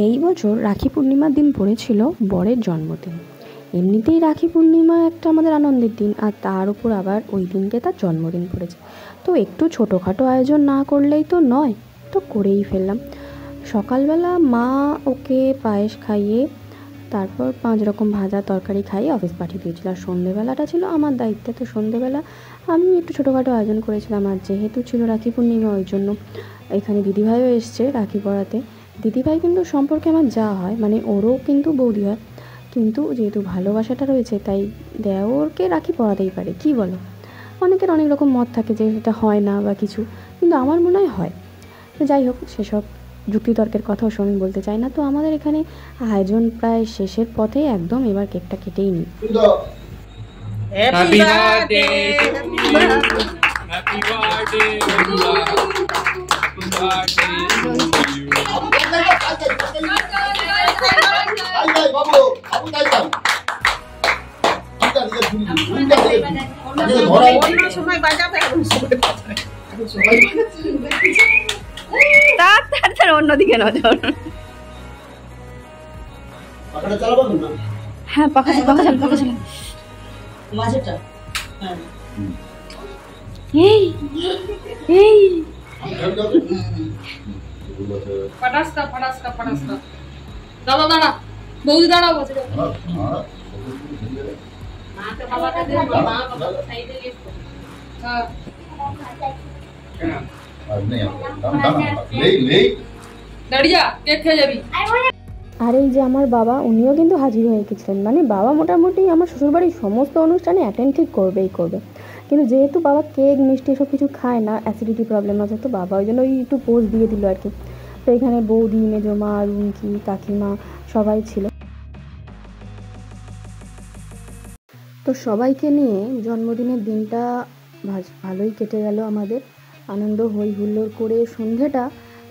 এই বছর রাখি পূর্ণিমার দিন পড়েছিল বরের জন্মদিন। এমনিতেই রাখি পূর্ণিমা একটা আমাদের আনন্দের দিন, আর তার উপর আবার ওই দিনকে তার জন্মদিন পড়েছে। তো একটু ছোটোখাটো আয়োজন না করলেই তো নয়, তো করেই ফেললাম। সকালবেলা মা ওকে পায়েস খাইয়ে তারপর 5 রকম ভাজা তরকারি খাইয়ে অফিস পাঠিয়ে দিয়েছিল। আর সন্ধেবেলাটা ছিল আমার দায়িত্বে, তো সন্ধেবেলা আমি একটু ছোটোখাটো আয়োজন করেছিলাম। আর যেহেতু ছিল রাখি পূর্ণিমা, ওই জন্য এখানে দিদিভাইও এসছে রাখি পরাতে। দিদিভাই কিন্তু সম্পর্কে আমার যা হয়, মানে ওরও কিন্তু বৌদি হয়, কিন্তু যেহেতু ভালোবাসাটা রয়েছে তাই দেওরকে রাখি পরাতেই পারে, কি বলো? অনেকের অনেক রকম মত থাকে যে এটা হয় না বা কিছু, কিন্তু আমার মনে হয়। তো যাই হোক, সেসব যুক্তিতর্কের কথাও আমি বলতে চাই না। তো আমাদের এখানে আয়োজন প্রায় শেষের পথে একদম, এবার কেকটা কেটেই নিই। হ্যাপি বার্থডে হ্যাপি বার্থডে তার অন্যদিকে নজর। হ্যাঁ, পাখা চালান মাঝেটা। এই এই পটাস্তা দাঁড়া বৌদি দাঁড়াও বসে আর এই যে আমার বাবা, উনিও কিন্তু হাজির হয়ে গেছিলেন। মানে বাবা মোটামুটি আমার শ্বশুরবাড়ির সমস্ত অনুষ্ঠানে অ্যাটেন্ড ঠিক করবেই করবে, কিন্তু যেহেতু বাবা কেক মিষ্টি এসব কিছু খায় না, অ্যাসিডিটি প্রবলেম আছে, তো বাবা ওই জন্য ওই একটু পোজ দিয়ে দিল আর কি। তো এখানে বৌদি, মেজমা, রুমকি, কাকিমা সবাই ছিল। তো সবাইকে নিয়ে জন্মদিনের দিনটা ভালোই কেটে গেল আমাদের। আনন্দ হই হুল্লোড় করে সন্ধেটা,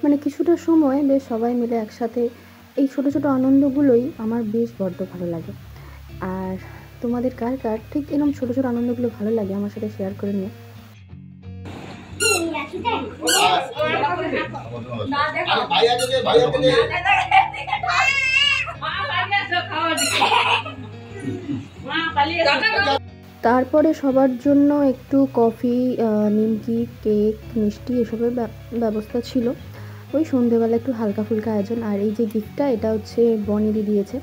মানে কিছুটা সময় বেশ সবাই মিলে একসাথে, এই ছোটো ছোটো আনন্দগুলোই আমার বেশ বড্ড ভালো লাগে। আর তোমাদের কার কার ঠিক এরকম ছোটো ছোটো আনন্দগুলো ভালো লাগে আমার সাথে শেয়ার করে নিও। তারপরে সবার জন্য একটু কফি, নিমকি, কেক, মিষ্টি এসবের ব্যবস্থা ছিল। ওই সন্ধেবেলা একটু হালকা ফুলকা আয়োজন। আর এই যে গিফটটা, এটা হচ্ছে বনিদি দিয়েছে।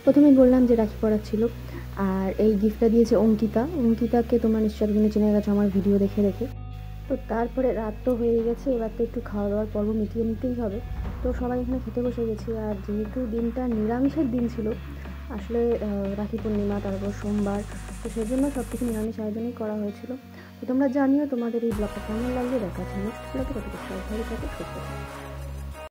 প্রথমেই বললাম যে রাখি পড়া ছিল, আর এই গিফটটা দিয়েছে অঙ্কিতাকে তোমরা নিশ্চয় একদিনে চিনে গেছো আমার ভিডিও দেখে। তো তারপরে রাত তো হয়ে গেছে, এবার তো একটু খাওয়া দাওয়ার পর্ব মিটিয়ে নিতেই হবে। তো সবাই এখানে খেতে বসে গেছি। আর যেহেতু দিনটা নিরামিষের দিন ছিল, আসলে রাখি পূর্ণিমা, তারপর সোমবার, তো সেজন্য সব কিছু নিরামিষ আয়োজনই করা হয়েছিল। তো তোমরা জানিও তোমাদের এই ব্লগটা কেমন লাগবে। দেখা আছে নেক্সট ব্লগে। ততক্ষণ সবাই ভালো থাকে, সুস্থ থাকে।